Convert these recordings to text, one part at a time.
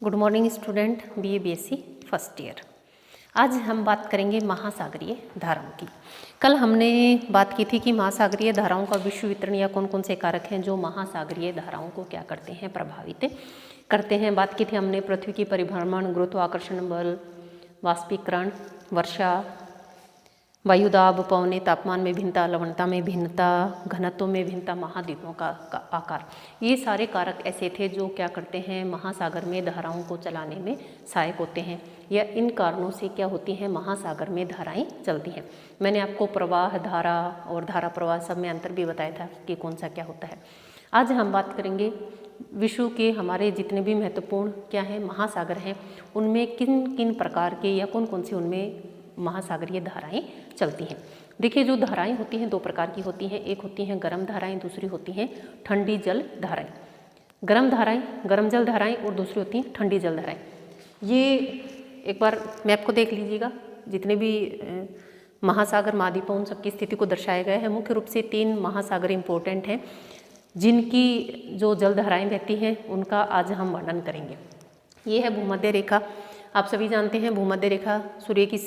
Good morning student, BA BSc first year. आज हम बात करेंगे महासागरीय धाराओं की। कल हमने बात की थी कि महासागरीय धाराओं का विश्व वितरण या कौन कौन से कारक हैं जो महासागरीय धाराओं को क्या करते हैं, प्रभावित करते हैं। बात की थी हमने पृथ्वी की परिभ्रमण, गुरुत्वाकर्षण बल, वाष्पीकरण, वर्षा, वायुदाब, पवने, तापमान में भिन्नता, लवणता में भिन्नता, घनत्व में भिन्नता, महाद्वीपों का आकार। ये सारे कारक ऐसे थे जो क्या करते हैं, महासागर में धाराओं को चलाने में सहायक होते हैं, या इन कारणों से क्या होती हैं, महासागर में धाराएं चलती हैं। मैंने आपको प्रवाह, धारा और धारा प्रवाह सब में अंतर भी बताया था कि कौन सा क्या होता है। आज हम बात करेंगे विश्व के हमारे जितने भी महत्वपूर्ण क्या हैं, महासागर हैं, उनमें किन किन प्रकार के या कौन कौन सी उनमें महासागरीय धाराएं चलती हैं। देखिए, जो धाराएं होती हैं दो प्रकार की होती हैं, एक होती हैं गर्म धाराएं, दूसरी होती हैं ठंडी जल धाराएं। गर्म धाराएं, गर्म जल धाराएं, और दूसरी होती हैं ठंडी जल धाराएं। ये एक बार मैप को देख लीजिएगा, जितने भी महासागर, महाद्वीपों, उन सबकी स्थिति को दर्शाया गया है। मुख्य रूप से 3 महासागर इंपॉर्टेंट हैं जिनकी जो जल धाराएं बहती हैं उनका आज हम वर्णन करेंगे। ये है भूमध्य रेखा। आप सभी जानते हैं भूमध्य रेखा सूर्य की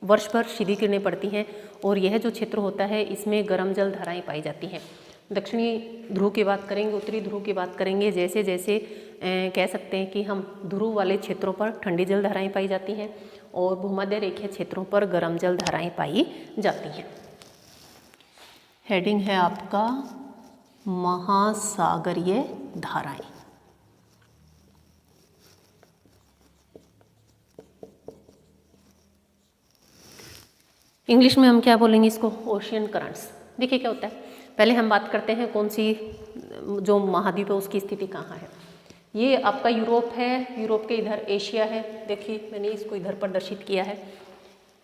वर्ष भर सीधी किरणें पड़ती हैं, और यह जो क्षेत्र होता है इसमें गर्म जल धाराएं पाई जाती हैं। दक्षिणी ध्रुव की बात करेंगे, उत्तरी ध्रुव की बात करेंगे। जैसे जैसे कह सकते हैं कि हम ध्रुव वाले क्षेत्रों पर ठंडी जल धाराएं पाई जाती हैं, और भूमध्य रेखीय क्षेत्रों पर गर्म जल धाराएं पाई जाती हैं। हेडिंग है आपका महासागरीय धाराएं। इंग्लिश में हम क्या बोलेंगे इसको, ओशियन करंट्स। देखिए क्या होता है, पहले हम बात करते हैं कौन सी जो महाद्वीप है उसकी स्थिति कहाँ है। ये आपका यूरोप है, यूरोप के इधर एशिया है। देखिए मैंने इसको इधर प्रदर्शित किया है।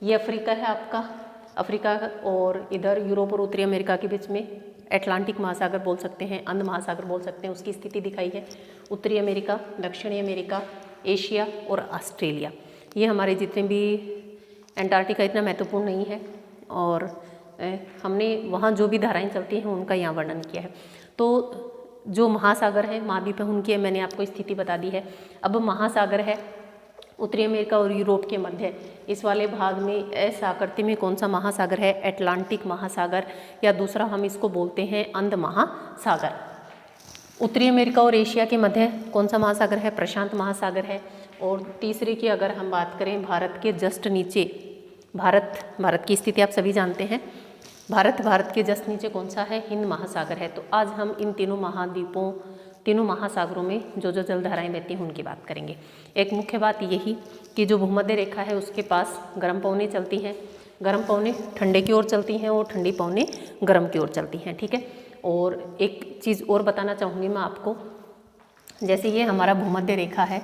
ये अफ्रीका है आपका, अफ्रीका, और इधर यूरोप और उत्तरी अमेरिका के बीच में अटलांटिक महासागर बोल सकते हैं, अंध महासागर बोल सकते हैं, उसकी स्थिति दिखाई है। उत्तरी अमेरिका, दक्षिणी अमेरिका, एशिया और ऑस्ट्रेलिया। ये हमारे जितने भी, अंटार्कटिका इतना महत्वपूर्ण नहीं है, और हमने वहाँ जो भी धाराएं चलती हैं उनका यहाँ वर्णन किया है। तो जो महासागर हैं, महाद्वीप हैं, उनकी मैंने आपको स्थिति बता दी है। अब महासागर है उत्तरी अमेरिका और यूरोप के मध्य, इस वाले भाग में इस आकृति में कौन सा महासागर है, अटलांटिक महासागर, या दूसरा हम इसको बोलते हैं अंध महासागर। उत्तरी अमेरिका और एशिया के मध्य कौन सा महासागर है, प्रशांत महासागर है। और तीसरे की अगर हम बात करें, भारत के जस्ट नीचे, भारत की स्थिति आप सभी जानते हैं, भारत के जस्ट नीचे कौन सा है, हिंद महासागर है। तो आज हम इन तीनों महाद्वीपों, तीनों महासागरों में जो जो जल धाराएं बहती हैं उनकी बात करेंगे। एक मुख्य बात यही कि जो भूमध्य रेखा है उसके पास गर्म पवनें चलती हैं, गर्म पवनें ठंडे की ओर चलती हैं, और ठंडी पवनें गर्म की ओर चलती हैं, ठीक है। और एक चीज़ और बताना चाहूँगी मैं आपको, जैसे ये हमारा भूमध्य रेखा है,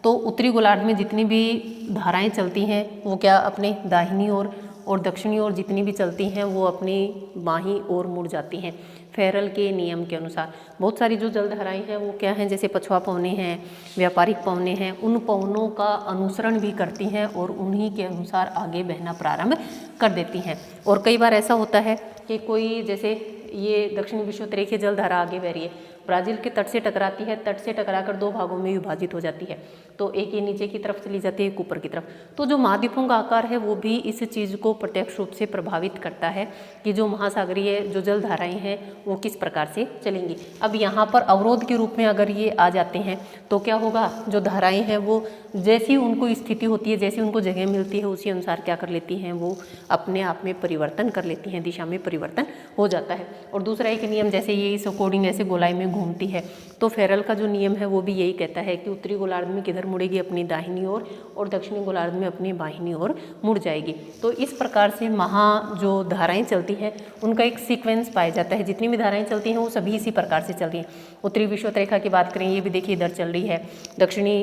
तो उत्तरी गोलार्ध में जितनी भी धाराएं चलती हैं वो क्या अपने दाहिनी ओर और दक्षिणी ओर जितनी भी चलती हैं वो अपनी बाईं ओर मुड़ जाती हैं, फेरल के नियम के अनुसार। बहुत सारी जो जल धाराएं हैं वो क्या हैं, जैसे पछुआ पवनें हैं, व्यापारिक पवनें हैं, उन पवनों का अनुसरण भी करती हैं और उन्हीं के अनुसार आगे बहना प्रारंभ कर देती हैं। और कई बार ऐसा होता है कि कोई, जैसे ये दक्षिणी विषुवत जल धारा आगे बह रही है, ब्राज़ील के तट से टकराती है, तट से टकराकर 2 भागों में विभाजित हो जाती है, तो एक ये नीचे की तरफ चली जाती है, एक ऊपर की तरफ। तो जो महाद्वीपों का आकार है वो भी इस चीज़ को प्रत्यक्ष रूप से प्रभावित करता है कि जो महासागरीय जो जल धाराएं हैं वो किस प्रकार से चलेंगी। अब यहाँ पर अवरोध के रूप में अगर ये आ जाते हैं तो क्या होगा, जो धाराएं हैं वो जैसी उनको स्थिति होती है, जैसी उनको जगह मिलती है, उसी अनुसार क्या कर लेती हैं, वो अपने आप में परिवर्तन कर लेती हैं, दिशा में परिवर्तन हो जाता है। और दूसरा एक नियम, जैसे ये इस अकॉर्डिंग ऐसे गोलाई में घूमती है, तो फेरल का जो नियम है वो भी यही कहता है कि उत्तरी गोलार्ध में किधर मुड़ेगी, अपनी दाहिनी ओर, और दक्षिणी गोलार्ध में अपनी बाहिनी ओर मुड़ जाएगी। तो इस प्रकार से जो धाराएं चलती हैं उनका एक सीक्वेंस पाया जाता है। जितनी भी धाराएं चलती हैं वो सभी इसी प्रकार से चल रही हैं। उत्तरी विषुवत रेखा की बात करें, ये भी देखिए इधर चल रही है, दक्षिणी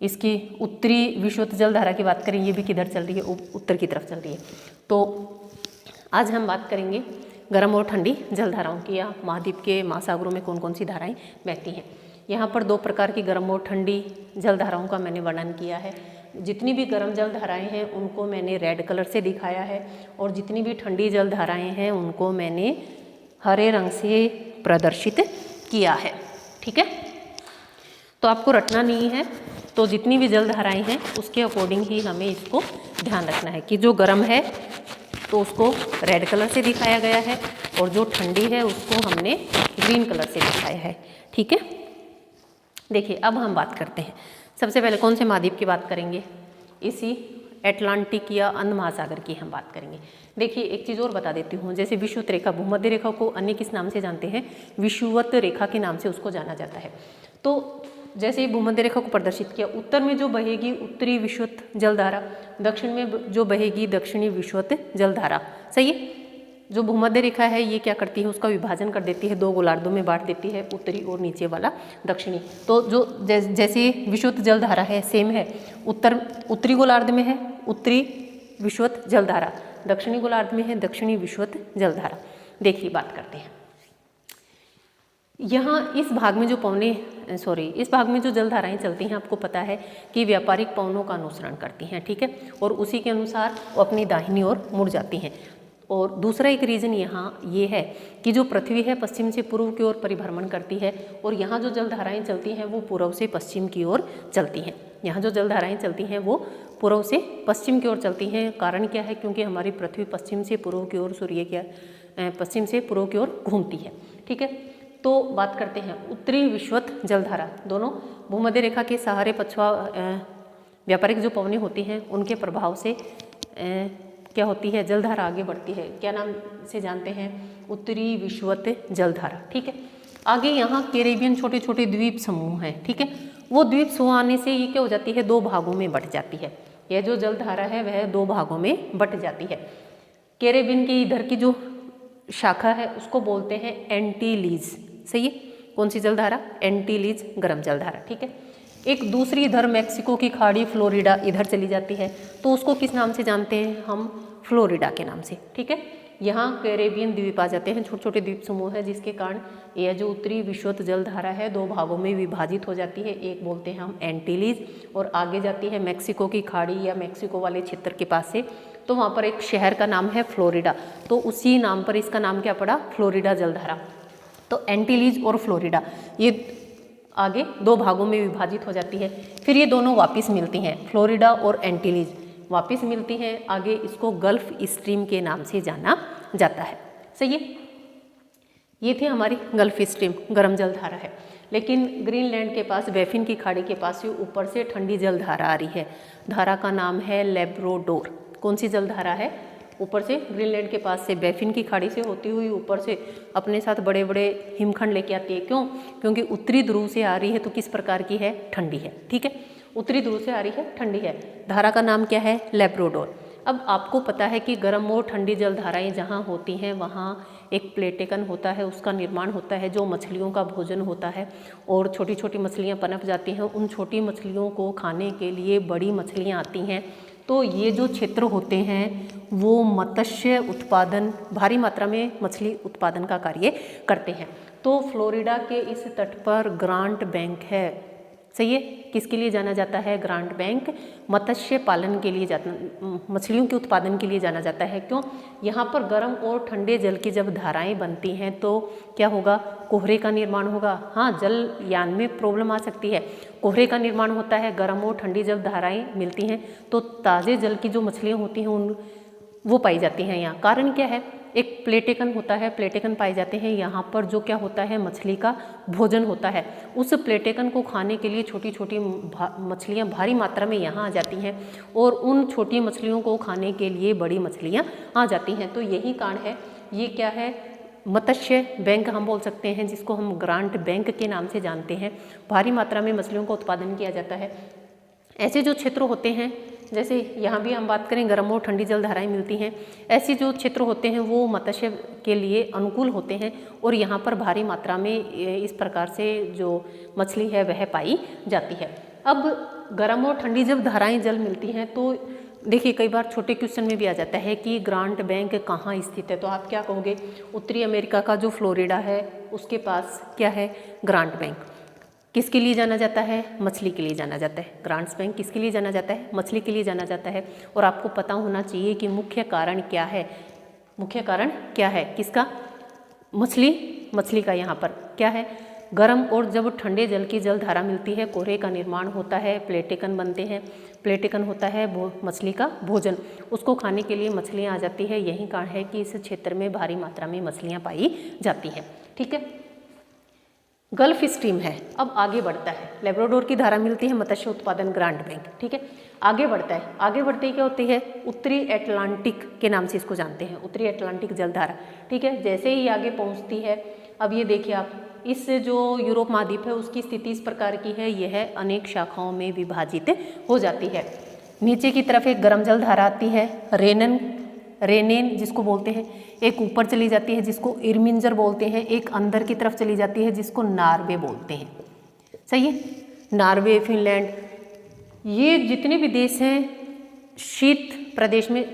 इसकी उत्तरी विषुवत जल धारा की बात करें, ये भी किधर चल रही है, उत्तर की तरफ चल रही है। तो आज हम बात करेंगे गर्म और ठंडी जल धाराओं की, या महाद्वीप के महासागरों में कौन कौन सी धाराएं बहती हैं। यहाँ पर 2 प्रकार की गर्म और ठंडी जल धाराओं का मैंने वर्णन किया है। जितनी भी गर्म जल धाराएं हैं उनको मैंने रेड कलर से दिखाया है, और जितनी भी ठंडी जल धाराएं हैं उनको मैंने हरे रंग से प्रदर्शित किया है, ठीक है। तो आपको रटना नहीं है, तो जितनी भी जलधाराएं हैं उसके अकॉर्डिंग ही हमें इसको ध्यान रखना है कि जो गर्म है तो उसको रेड कलर से दिखाया गया है और जो ठंडी है उसको हमने ग्रीन कलर से दिखाया है। ठीक है, देखिए अब हम बात करते हैं। सबसे पहले कौन से महाद्वीप की बात करेंगे? इसी अटलांटिक या अंध महासागर की हम बात करेंगे। देखिए एक चीज़ और बता देती हूँ, जैसे विषुवत रेखा, भूमध्य रेखा को अन्य किस नाम से जानते हैं? विषुवत रेखा के नाम से उसको जाना जाता है। तो जैसे भूमध्य रेखा को प्रदर्शित किया, उत्तर में जो बहेगी उत्तरी विषुवत जलधारा, दक्षिण में जो बहेगी दक्षिणी विषुवत जलधारा। सही है। जो भूमध्य रेखा है ये क्या करती है? उसका विभाजन कर देती है, दो गोलार्धों में बांट देती है, उत्तरी और नीचे वाला दक्षिणी। तो जो जैसे विषुवत जलधारा है सेम है, उत्तरी गोलार्ध में है उत्तरी विषुवत जलधारा, दक्षिणी गोलार्ध में है दक्षिणी विषुवत जलधारा। देखिए बात करते हैं। यहाँ इस भाग में इस भाग में जो जलधाराएं चलती हैं, आपको पता है कि व्यापारिक पवनों का अनुसरण करती हैं। ठीक है, और उसी के अनुसार वो अपनी दाहिनी ओर मुड़ जाती हैं। और दूसरा एक रीज़न यहाँ ये है कि जो पृथ्वी है पश्चिम से पूर्व की ओर परिभ्रमण करती है, और यहाँ जो जलधाराएं चलती हैं वो पूर्व से पश्चिम की ओर चलती हैं। यहाँ जो जलधाराएं चलती हैं वो पूर्व से पश्चिम की ओर चलती हैं। कारण क्या है? क्योंकि हमारी पृथ्वी पश्चिम से पूर्व की ओर, पश्चिम से पूर्व की ओर घूमती है। ठीक है, तो बात करते हैं उत्तरी विषुवत जलधारा। दोनों भूमध्य रेखा के सहारे पछुआ व्यापारिक जो पवनें होती हैं उनके प्रभाव से क्या होती है? जलधारा आगे बढ़ती है। क्या नाम से जानते हैं? उत्तरी विषुवत जलधारा। ठीक है, आगे यहाँ कैरेबियन छोटे छोटे द्वीप समूह हैं। ठीक है, वो द्वीप समूह आने से ये क्या हो जाती है? दो भागों में बट जाती है। यह जो जलधारा है वह दो भागों में बट जाती है। कैरेबियन के इधर की जो शाखा है उसको बोलते हैं एंटीलीज। सही है, कौन सी जलधारा? एंटीलीज गर्म जलधारा। ठीक है, एक दूसरी इधर मैक्सिको की खाड़ी फ्लोरिडा इधर चली जाती है, तो उसको किस नाम से जानते हैं हम? फ्लोरिडा के नाम से। ठीक है, यहाँ कैरेबियन द्वीप आ जाते हैं, छोटे छोटे द्वीप समूह है, जिसके कारण यह जो उत्तरी विषुवत जलधारा है दो भागों में विभाजित हो जाती है। एक बोलते हैं हम एंटीलीज, और आगे जाती है मैक्सिको की खाड़ी या मैक्सिको वाले क्षेत्र के पास से, तो वहाँ पर एक शहर का नाम है फ्लोरिडा, तो उसी नाम पर इसका नाम क्या पड़ा? फ्लोरिडा जलधारा। तो एंटीलीज और फ्लोरिडा ये आगे दो भागों में विभाजित हो जाती है, फिर ये दोनों वापस मिलती हैं, फ्लोरिडा और एंटीलीज वापस मिलती हैं। आगे इसको गल्फ स्ट्रीम के नाम से जाना जाता है। सही है, ये थी हमारी गल्फ स्ट्रीम, गर्म जलधारा है। लेकिन ग्रीनलैंड के पास बैफिन की खाड़ी के पास से ऊपर से ठंडी जलधारा आ रही है। धारा का नाम है लैब्राडोर। कौन सी जलधारा है? ऊपर से ग्रीनलैंड के पास से बैफिन की खाड़ी से होती हुई ऊपर से अपने साथ बड़े बड़े हिमखंड लेके आती है। क्यों? क्योंकि उत्तरी ध्रुव से आ रही है, तो किस प्रकार की है? ठंडी है। ठीक है, उत्तरी ध्रुव से आ रही है, ठंडी है। धारा का नाम क्या है? लैब्राडोर। अब आपको पता है कि गर्म और ठंडी जलधाराएं जहाँ होती हैं वहाँ एक प्लेटेकन होता है, उसका निर्माण होता है, जो मछलियों का भोजन होता है, और छोटी छोटी मछलियाँ पनप जाती हैं। उन छोटी मछलियों को खाने के लिए बड़ी मछलियाँ आती हैं। तो ये जो क्षेत्र होते हैं वो मत्स्य उत्पादन, भारी मात्रा में मछली उत्पादन का कार्य करते हैं। तो फ्लोरिडा के इस तट पर ग्रांट बैंक है। सही है, किसके लिए जाना जाता है? ग्रांट बैंक मत्स्य पालन के लिए मछलियों के उत्पादन के लिए जाना जाता है। क्यों? यहाँ पर गर्म और ठंडे जल की जब धाराएं बनती हैं तो क्या होगा? कोहरे का निर्माण होगा। हाँ, जलयान में प्रॉब्लम आ सकती है। कोहरे का निर्माण होता है, गर्म और ठंडी जब धाराएं मिलती हैं तो ताज़े जल की जो मछलियाँ होती हैं वो पाई जाती हैं यहाँ। कारण क्या है? एक प्लेटेकन होता है, प्लेटेकन पाए जाते हैं यहाँ पर, जो क्या होता है? मछली का भोजन होता है। उस प्लेटेकन को खाने के लिए छोटी छोटी मछलियाँ भारी मात्रा में यहाँ आ जाती हैं, और उन छोटी मछलियों को खाने के लिए बड़ी मछलियाँ आ जाती हैं। तो यही कारण है, ये क्या है? मत्स्य बैंक हम बोल सकते हैं, जिसको हम ग्रांट बैंक के नाम से जानते हैं। भारी मात्रा में मछलियों का उत्पादन किया जाता है। ऐसे जो क्षेत्र होते हैं, जैसे यहाँ भी हम बात करें गर्म और ठंडी जलधाराएं मिलती हैं, ऐसे जो क्षेत्र होते हैं वो मत्स्य के लिए अनुकूल होते हैं, और यहाँ पर भारी मात्रा में इस प्रकार से जो मछली है वह पाई जाती है। अब गर्म और ठंडी जब धाराएं जल मिलती हैं तो देखिए कई बार छोटे क्वेश्चन में भी आ जाता है कि ग्रांट बैंक कहाँ स्थित है, तो आप क्या कहोगे? उत्तरी अमेरिका का जो फ्लोरिडा है उसके पास क्या है? Grant bank. किसके लिए जाना जाता है? मछली के लिए जाना जाता है। ग्रांट्स बैंक किसके लिए जाना जाता है? मछली के लिए जाना जाता है। और आपको पता होना चाहिए कि मुख्य कारण क्या है? मुख्य कारण क्या है किसका? मछली का यहाँ पर क्या है? गर्म और जब ठंडे जल की जल धारा मिलती है, कोहरे का निर्माण होता है, प्लेटेकन बनते हैं। प्लेटेकन होता है मछली का भोजन, उसको खाने के लिए मछलियाँ आ जाती है। यही कारण है कि इस क्षेत्र में भारी मात्रा में मछलियाँ पाई जाती हैं। ठीक है, गल्फ स्ट्रीम है। अब आगे बढ़ता है, लेब्राडोर की धारा मिलती है, मत्स्य उत्पादन ग्रांट बैंक। ठीक है, आगे बढ़ता है। आगे बढ़ते ही क्या होती है, उत्तरी अटलांटिक के नाम से इसको जानते हैं, उत्तरी अटलांटिक जलधारा। ठीक है, जैसे ही आगे पहुंचती है, अब ये देखिए आप, इस जो यूरोप महाद्वीप है उसकी स्थिति इस प्रकार की है, यह अनेक शाखाओं में विभाजित हो जाती है। नीचे की तरफ एक गर्म जल धारा आती है, रेनेन जिसको बोलते हैं, एक ऊपर चली जाती है जिसको इरमिंजर बोलते हैं, एक अंदर की तरफ चली जाती है जिसको नार्वे बोलते हैं। सही है, नार्वे, फिनलैंड, ये जितने भी देश हैं शीत प्रदेश में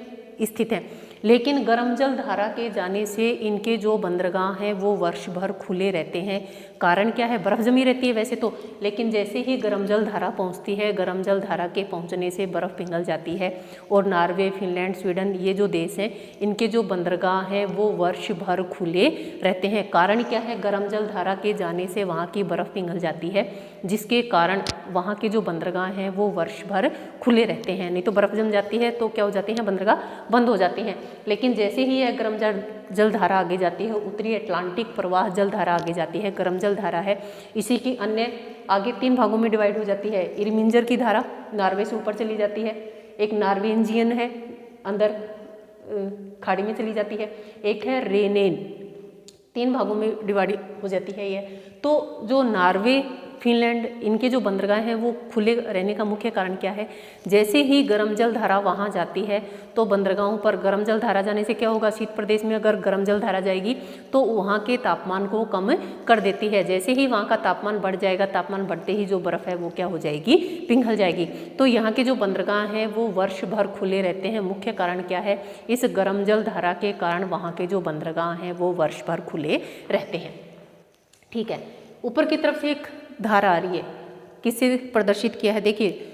स्थित हैं, लेकिन गर्म जल धारा के जाने से इनके जो बंदरगाह हैं वो वर्ष भर खुले रहते हैं। कारण क्या है, बर्फ़ जमी रहती है वैसे तो, लेकिन जैसे ही गर्म जल धारा पहुंचती है, गर्म जल धारा के पहुंचने से बर्फ़ पिघल जाती है और नार्वे, फिनलैंड, स्वीडन, ये जो देश हैं इनके जो बंदरगाह हैं वो वर्ष भर खुले रहते हैं। कारण क्या है, गर्म जल धारा के जाने से वहाँ की बर्फ़ पिघल जाती है, जिसके कारण वहाँ के जो बंदरगाह हैं वो वर्ष भर खुले रहते हैं। नहीं तो बर्फ़ जम जाती है तो क्या हो जाती हैं, बंदरगाह बंद हो जाते हैं। लेकिन जैसे ही यह गर्म जल धारा आगे जाती है, उत्तरी अटलांटिक प्रवाह जल धारा आगे जाती है, गर्म जल धारा है, इसी की अन्य आगे 3 भागों में डिवाइड हो जाती है। इरमिंजर की धारा नार्वे से ऊपर चली जाती है, एक नॉर्वेजियन है अंदर खाड़ी में चली जाती है, एक है रेनेन, 3 भागों में डिवाइड हो जाती है ये। तो जो नार्वे, फिनलैंड, इनके जो बंदरगाह हैं वो खुले रहने का मुख्य कारण क्या है, जैसे ही गर्म जल धारा वहाँ जाती है तो बंदरगाहों पर गर्म जल धारा जाने से क्या होगा, शीत प्रदेश में अगर गर्म जल धारा जाएगी तो वहाँ के तापमान को कम कर देती है। जैसे ही वहाँ का तापमान बढ़ जाएगा, तापमान बढ़ते ही जो बर्फ़ है वो क्या हो जाएगी, पिघल जाएगी। तो यहाँ के जो बंदरगाह हैं वो वर्ष भर खुले रहते हैं। मुख्य कारण क्या है, इस गर्म जल धारा के कारण वहाँ के जो बंदरगाह हैं वो वर्ष भर खुले रहते हैं। ठीक है, ऊपर की तरफ से एक धारा आ रही है, किससे प्रदर्शित किया है, देखिए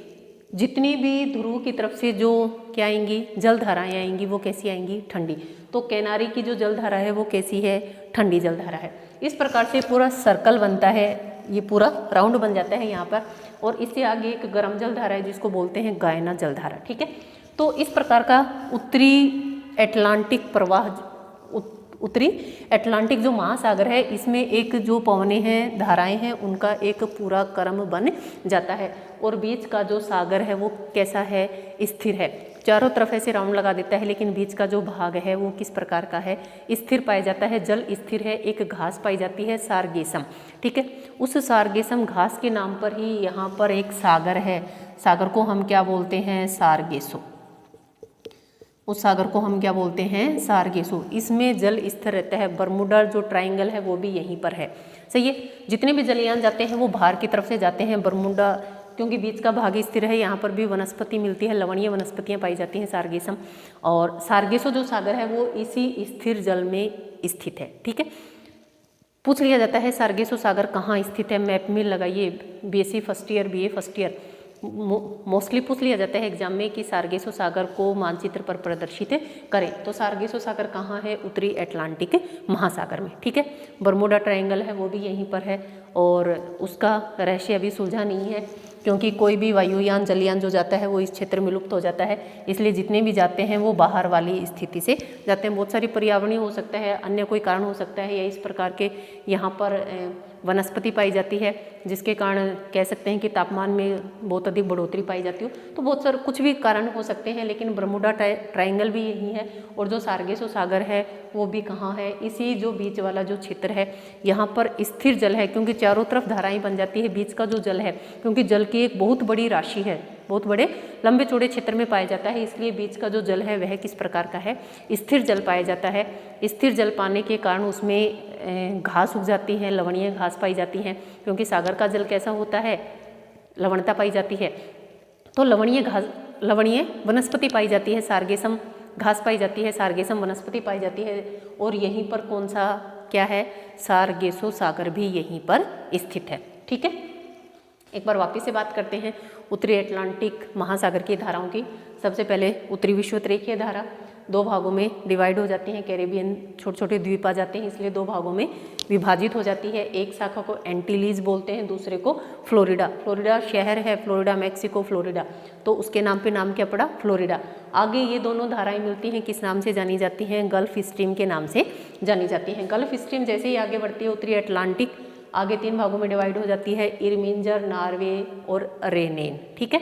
जितनी भी ध्रुव की तरफ से जो क्या आएंगी, जल धाराएँ आएंगी, वो कैसी आएंगी, ठंडी। तो किनारे की जो जल धारा है वो कैसी है, ठंडी जल धारा है। इस प्रकार से पूरा सर्कल बनता है, ये पूरा राउंड बन जाता है यहाँ पर। और इससे आगे एक गर्म जल धारा है जिसको बोलते हैं गायना जल धारा। ठीक है, तो इस प्रकार का उत्तरी अटलांटिक प्रवाह, उत्तरी अटलांटिक जो महासागर है, इसमें एक जो पवनें हैं, धाराएं हैं, उनका एक पूरा क्रम बन जाता है। और बीच का जो सागर है वो कैसा है, स्थिर है। चारों तरफ ऐसे राउंड लगा देता है, लेकिन बीच का जो भाग है वो किस प्रकार का है, स्थिर पाया जाता है, जल स्थिर है। एक घास पाई जाती है सारगेसम। ठीक है, उस सारगेसम घास के नाम पर ही यहाँ पर एक सागर है, सागर को हम क्या बोलते हैं, सारगेसो। उस सागर को हम क्या बोलते हैं, सारगेसो। इसमें जल स्थिर रहता है। बरमूडा जो ट्राइंगल है वो भी यहीं पर है। सही है, जितने भी जलयान जाते हैं वो बाहर की तरफ से जाते हैं। बरमूडा क्योंकि बीच का भाग स्थिर है, यहाँ पर भी वनस्पति मिलती है, लवणीय वनस्पतियाँ पाई जाती हैं, सारगेसम। और सारगेसो जो सागर है वो इसी स्थिर जल में स्थित है। ठीक है, पूछ लिया जाता है सारगेसो सागर कहाँ स्थित है, मैप में लगाइए। BSc first year, BA first year, mostly पूछ लिया जाता है एग्जाम में कि सारगेसो सागर को मानचित्र पर प्रदर्शित करें। तो सारगेसो सागर कहाँ है, उत्तरी अटलांटिक महासागर में। ठीक है, बरमूडा ट्रायंगल है वो भी यहीं पर है, और उसका रहस्य अभी सुलझा नहीं है, क्योंकि कोई भी वायुयान, जलयान जो जाता है वो इस क्षेत्र में लुप्त हो जाता है। इसलिए जितने भी जाते हैं वो बाहर वाली स्थिति से जाते हैं। बहुत सारी पर्यावरणीय हो सकता है, अन्य कोई कारण हो सकता है, या इस प्रकार के यहाँ पर वनस्पति पाई जाती है जिसके कारण कह सकते हैं कि तापमान में बहुत अधिक बढ़ोतरी पाई जाती हो। तो बहुत सारे कुछ भी कारण हो सकते हैं, लेकिन बरमूडा ट्रायंगल भी यही है। और जो सारगेसो सागर है वो भी कहाँ है, इसी जो बीच वाला जो क्षेत्र है, यहाँ पर स्थिर जल है, क्योंकि चारों तरफ धाराएं बन जाती है। बीच का जो जल है, क्योंकि जल की एक बहुत बड़ी राशि है, बहुत बड़े लंबे चौड़े क्षेत्र में पाया जाता है, इसलिए बीच का जो जल है वह किस प्रकार का है, स्थिर जल पाया जाता है। स्थिर जल पाने के कारण उसमें घास उग जाती है, लवणीय घास पाई जाती हैं, क्योंकि सागर का जल कैसा होता है, लवणता पाई जाती है। तो लवणीय वनस्पति पाई जाती है, सारगेसम घास पाई जाती है, सारगेसम वनस्पति पाई जाती है। और यहीं पर कौन सा क्या है, सारगेसो सागर भी यहीं पर स्थित है। ठीक है, एक बार वापस से बात करते हैं उत्तरी अटलांटिक महासागर की धाराओं की। सबसे पहले उत्तरी विषुवत रेखीय धारा, दो भागों में डिवाइड हो जाती हैं, कैरेबियन छोटे छोटे द्वीप आ जाते हैं, इसलिए दो भागों में विभाजित हो जाती है। एक शाखा को एंटीलीज बोलते हैं, दूसरे को फ्लोरिडा। फ्लोरिडा शहर है, फ्लोरिडा मैक्सिको फ्लोरिडा, तो उसके नाम पे नाम क्या पड़ा, फ्लोरिडा। आगे ये दोनों धाराएं मिलती हैं, किस नाम से जानी जाती हैं, गल्फ स्ट्रीम के नाम से जानी जाती हैं। गल्फ स्ट्रीम जैसे ही आगे बढ़ती है उत्तरी अटलांटिक आगे 3 भागों में डिवाइड हो जाती है, इरमिंजर, नॉर्वे और रेनेन। ठीक है,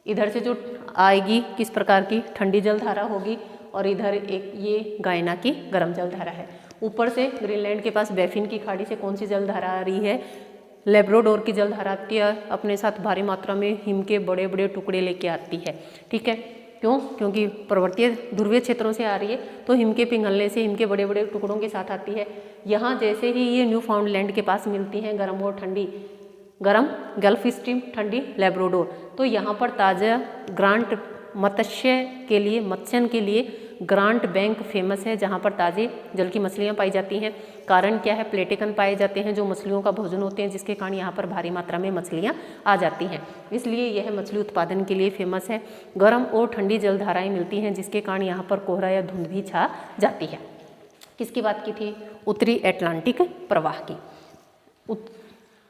इधर से जो आएगी किस प्रकार की ठंडी जलधारा होगी, और इधर एक ये गायना की गर्म जलधारा है। ऊपर से ग्रीनलैंड के पास बैफिन की खाड़ी से कौन सी जलधारा आ रही है, लेब्राडोर की जलधारा आती है, अपने साथ भारी मात्रा में हिम के बड़े बड़े टुकड़े लेके आती है। ठीक है, क्यों, क्योंकि पर्वतीय ध्रुवीय क्षेत्रों से आ रही है, तो हिम के पिघलने से हिम के बड़े बड़े टुकड़ों के साथ आती है। यहाँ जैसे ही ये न्यू फाउंडलैंड के पास मिलती हैं गर्म और ठंडी, गर्म गल्फ स्ट्रीम, ठंडी लेब्राडोर, तो यहाँ पर ताज़ा ग्रांट मत्स्य के लिए, मत्स्यन के लिए ग्रांट बैंक फेमस है, जहाँ पर ताज़े जल की मछलियाँ पाई जाती हैं। कारण क्या है, प्लेटेकन पाए जाते हैं जो मछलियों का भोजन होते हैं, जिसके कारण यहाँ पर भारी मात्रा में मछलियाँ आ जाती हैं, इसलिए यह मछली उत्पादन के लिए फेमस है। गर्म और ठंडी जलधाराएँ मिलती हैं, जिसके कारण यहाँ पर कोहरा या धुंध भी छा जाती है। किसकी बात की थी, उत्तरी अटलांटिक प्रवाह की।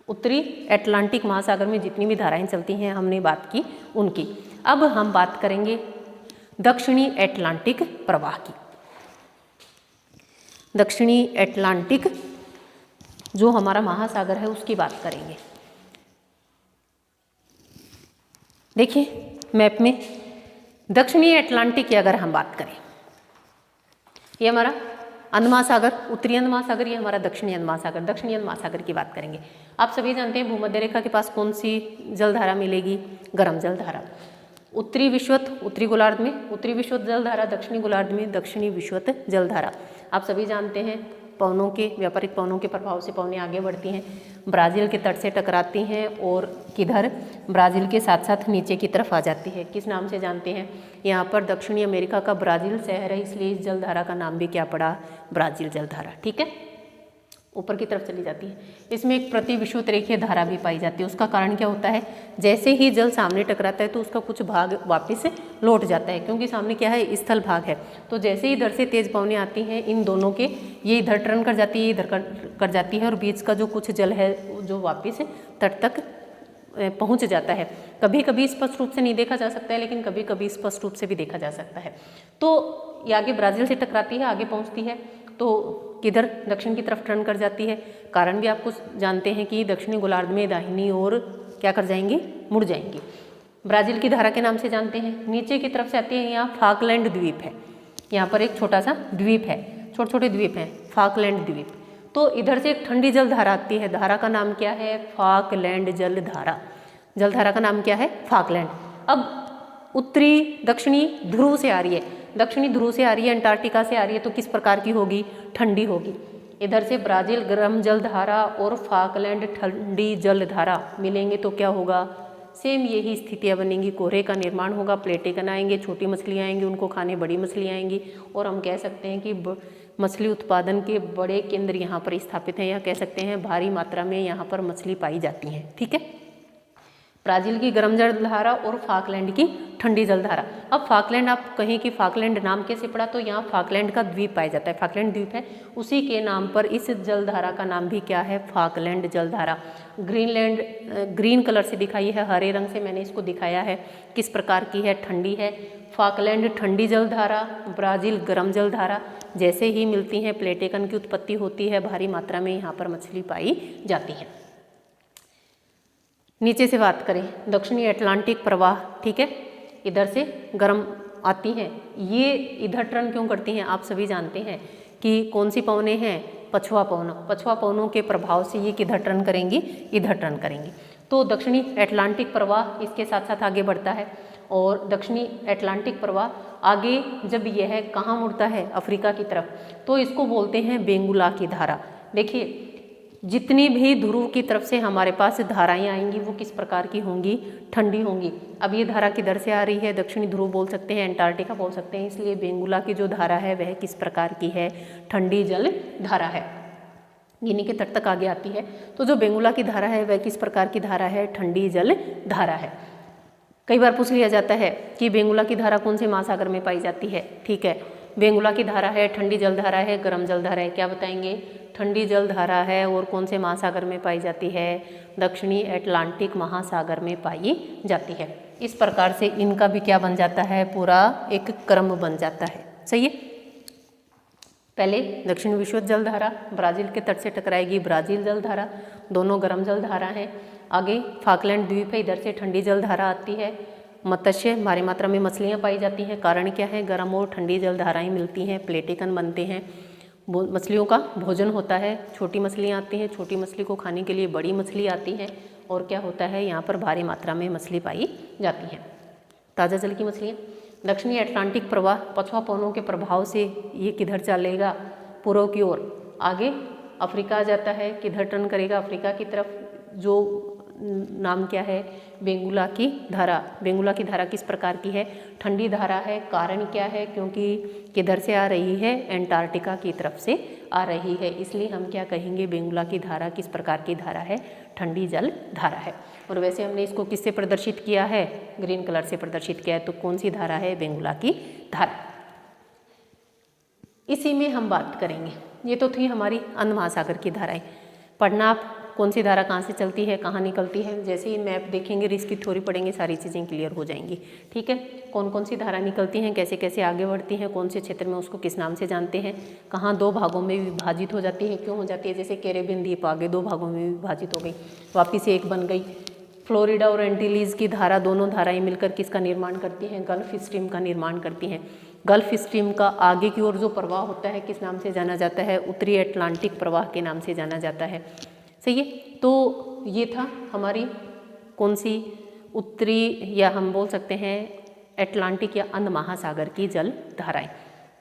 उत्तरी अटलांटिक महासागर में जितनी भी धाराएं चलती हैं हमने बात की उनकी। अब हम बात करेंगे दक्षिणी अटलांटिक प्रवाह की। दक्षिणी अटलांटिक जो हमारा महासागर है उसकी बात करेंगे। देखिए मैप में दक्षिणी अटलांटिक की अगर हम बात करें, ये हमारा अंध महासागर, उत्तरी अंध महासागर, ये हमारा दक्षिणी अंध महासागर। दक्षिणी अंध महासागर की बात करेंगे। आप सभी जानते हैं भूमध्य रेखा के पास कौन सी जलधारा मिलेगी, गर्म जलधारा। उत्तरी विषुवत उत्तरी गोलार्ध में उत्तरी विषुवत जलधारा, दक्षिणी गोलार्ध में दक्षिणी विषुवत जलधारा। आप सभी जानते हैं पवनों के, व्यापारिक पवनों के प्रभाव से पवनें आगे बढ़ती हैं, ब्राज़ील के तट से टकराती हैं और किधर, ब्राज़ील के साथ साथ नीचे की तरफ आ जाती है। किस नाम से जानते हैं, यहाँ पर दक्षिणी अमेरिका का ब्राज़ील शहर है, इसलिए इस जलधारा का नाम भी क्या पड़ा, ब्राज़ील जलधारा। ठीक है, ऊपर की तरफ चली जाती है। इसमें एक प्रति विषुवत रेखीय धारा भी पाई जाती है। उसका कारण क्या होता है, जैसे ही जल सामने टकराता है तो उसका कुछ भाग वापस लौट जाता है, क्योंकि सामने क्या है, स्थल भाग है। तो जैसे ही इधर से तेज पवनें आती हैं, इन दोनों के, ये इधर टर्न कर जाती है, इधर कर जाती है, और बीच का जो कुछ जल है जो वापस तट तक पहुंच जाता है। कभी कभी स्पष्ट रूप से नहीं देखा जा सकता है, लेकिन कभी कभी स्पष्ट रूप से भी देखा जा सकता है। तो ये आगे ब्राज़ील से टकराती है, आगे पहुंचती है, तो किधर, दक्षिण की तरफ टर्न कर जाती है। कारण भी आपको जानते हैं कि दक्षिणी गोलार्ध में दाहिनी ओर क्या कर जाएंगी, मुड़ जाएंगी। ब्राज़ील की धारा के नाम से जानते हैं। नीचे की तरफ से आती है, यहाँ फाकलैंड द्वीप है, यहाँ पर एक छोटा सा द्वीप है, छोटे छोटे द्वीप हैं, फाकलैंड द्वीप। तो इधर से एक ठंडी जल धारा आती है, धारा का नाम क्या है, फाकलैंड जल धारा। जलधारा का नाम क्या है, फाकलैंड। अब उत्तरी दक्षिणी ध्रुव से आ रही है, दक्षिणी ध्रुव से आ रही है, अंटार्कटिका से आ रही है, तो किस प्रकार की होगी, ठंडी होगी। इधर से ब्राज़ील गर्म जलधारा और फाकलैंड ठंडी जलधारा मिलेंगे तो क्या होगा, सेम यही स्थितियाँ बनेंगी, कोहरे का निर्माण होगा, प्लेटेकन आएंगे, छोटी मछलियाँ आएंगी, उनको खाने बड़ी मछलियाँ आएंगी, और हम कह सकते हैं कि मछली उत्पादन के बड़े केंद्र यहाँ पर स्थापित हैं, या कह सकते हैं भारी मात्रा में यहाँ पर मछली पाई जाती हैं। ठीक है, ब्राज़ील की गर्म जलधारा और फाकलैंड की ठंडी जलधारा। अब फाकलैंड आप कहें कि फाकलैंड नाम कैसे पड़ा, तो यहाँ फाकलैंड का द्वीप पाया जाता है, फाकलैंड द्वीप है, उसी के नाम पर इस जलधारा का नाम भी क्या है, फाकलैंड जलधारा। ग्रीनलैंड ग्रीन कलर से दिखाई है, हरे रंग से मैंने इसको दिखाया है, किस प्रकार की है, ठंडी है। फाकलैंड ठंडी जलधारा, ब्राज़ील गर्म जलधारा, जैसे ही मिलती हैं प्लेटेकन की उत्पत्ति होती है, भारी मात्रा में यहाँ पर मछली पाई जाती है। नीचे से बात करें, दक्षिणी अटलांटिक प्रवाह, ठीक है, इधर से गर्म आती हैं, ये इधर टर्न क्यों करती हैं, आप सभी जानते हैं कि कौन सी पवनें हैं, पछुआ पवन, पछुआ पवनों के प्रभाव से ये किधर टर्न करेंगी, इधर टर्न करेंगी। तो दक्षिणी अटलांटिक प्रवाह इसके साथ साथ आगे बढ़ता है, और दक्षिणी अटलांटिक प्रवाह आगे जब यह कहाँ मुड़ता है, अफ्रीका की तरफ, तो इसको बोलते हैं बेंगुला की धारा। देखिए जितनी भी ध्रुव की तरफ से हमारे पास धाराएं आएंगी वो किस प्रकार की होंगी, ठंडी होंगी। अब ये धारा किधर से आ रही है, दक्षिणी ध्रुव बोल सकते हैं, अंटार्कटिका बोल सकते हैं, इसलिए बेंगुला की जो धारा है वह किस प्रकार की है, ठंडी जल धारा है, गिनी के तट तक आगे आती है। तो जो बेंगुला की धारा है वह किस प्रकार की धारा है, ठंडी जल धारा है। कई बार पूछ लिया जाता है कि बेंगुला की धारा कौन से महासागर में पाई जाती है। ठीक है, बेंगुला की धारा है, ठंडी जल धारा है, गर्म जल धारा है। क्या बताएंगे? ठंडी जल धारा है और कौन से महासागर में पाई जाती है? दक्षिणी अटलांटिक महासागर में पाई जाती है। इस प्रकार से इनका भी क्या बन जाता है? पूरा एक क्रम बन जाता है। सही है। पहले दक्षिण विषुवत जल धारा ब्राज़ील के तट से टकराएगी, ब्राज़ील जल धारा, दोनों गर्म जल धारा हैं। आगे फाकलैंड द्वीप है, इधर से ठंडी जल धारा आती है। मत्स्य, भारी मात्रा में मछलियाँ पाई जाती हैं। कारण क्या है? गर्म और ठंडी जल धाराएँ मिलती हैं, प्लेटिकन बनते हैं, मछलियों का भोजन होता है। छोटी मछलियाँ आती हैं, छोटी मछली को खाने के लिए बड़ी मछली आती है और क्या होता है? यहाँ पर भारी मात्रा में मछली पाई जाती है। ताज़ा जल की मछलियाँ। दक्षिणी अटलांटिक प्रवाह पछुआ पवनों के प्रभाव से ये किधर चलेगा? पूर्व की ओर। आगे अफ्रीका आ जाता है, किधर टर्न करेगा? अफ्रीका की तरफ। जो नाम क्या है? बेंगुला की धारा। बेंगुला की धारा किस प्रकार की है? ठंडी धारा है। कारण क्या है? क्योंकि किधर से आ रही है? एंटार्क्टिका की तरफ से आ रही है, इसलिए हम क्या कहेंगे? बेंगुला की धारा किस प्रकार की धारा है? ठंडी जल धारा है। और वैसे हमने इसको किससे प्रदर्शित किया है? ग्रीन कलर से प्रदर्शित किया है। तो कौन सी धारा है? बेंगुला की धारा। इसी में हम बात करेंगे। ये तो थी हमारी अंध महासागर की धाराएं। पढ़ना आप कौन सी धारा कहाँ से चलती है, कहाँ निकलती है। जैसे ही मैप देखेंगे, इसकी थ्योरी पढ़ेंगे, सारी चीज़ें क्लियर हो जाएंगी। ठीक है, कौन कौन सी धारा निकलती हैं, कैसे कैसे आगे बढ़ती हैं, कौन से क्षेत्र में उसको किस नाम से जानते हैं, कहाँ दो भागों में विभाजित हो जाती है, क्यों हो जाती है। जैसे कैरेबियन द्वीप आगे दो भागों में विभाजित हो गई, वापिस एक बन गई। फ्लोरिडा और एंटीलीज की धारा, दोनों धाराएं मिलकर किसका निर्माण करती हैं? गल्फ स्ट्रीम का निर्माण करती हैं। गल्फ स्ट्रीम का आगे की ओर जो प्रवाह होता है किस नाम से जाना जाता है? उत्तरी अटलांटिक प्रवाह के नाम से जाना जाता है। सही है। तो ये था हमारी कौन सी उत्तरी, या हम बोल सकते हैं अटलांटिक या अंध महासागर की जल धाराएं।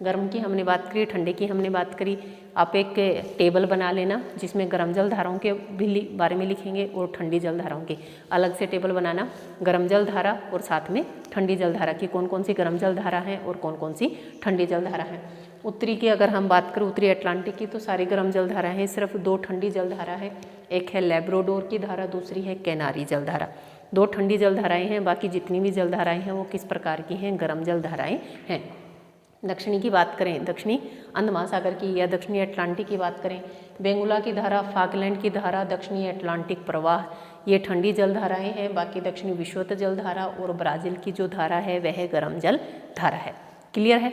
गर्म की हमने बात करी, ठंडे की हमने बात करी। आप एक टेबल बना लेना जिसमें गर्म जल धाराओं के भी बारे में लिखेंगे और ठंडी जल धाराओं के अलग से टेबल बनाना। गर्म जल धारा और साथ में ठंडी जल धारा की कौन कौन सी गर्म जल धारा है और कौन कौन सी ठंडी जल धारा है। उत्तरी की अगर हम बात करें, उत्तरी अटलांटिक की, तो सारी गर्म जल धारा है, सिर्फ दो ठंडी जल धारा है। एक है लैब्राडोर की धारा, दूसरी है कैनारी जल धारा। दो ठंडी जल धाराएँ हैं, बाकी जितनी भी जल धाराएँ हैं वो किस प्रकार की हैं? गर्म जल धाराएँ हैं। दक्षिणी की बात करें, दक्षिणी अंध महासागर की या दक्षिणी अटलांटिक की बात करें, बेंगुला की धारा, फाकलैंड की धारा, दक्षिणी अटलांटिक प्रवाह, ये ठंडी जल धाराएं हैं। बाकी दक्षिणी विषुवत जल धारा और ब्राज़ील की जो धारा है वह गर्म जल धारा है। क्लियर है।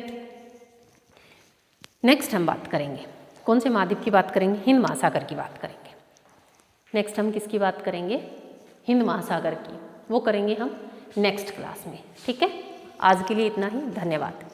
नेक्स्ट हम बात करेंगे, कौन से महाद्वीप की बात करेंगे? हिंद महासागर की बात करेंगे। नेक्स्ट हम किसकी बात करेंगे? हिंद महासागर की। वो करेंगे हम नेक्स्ट क्लास में। ठीक है, आज के लिए इतना ही। धन्यवाद।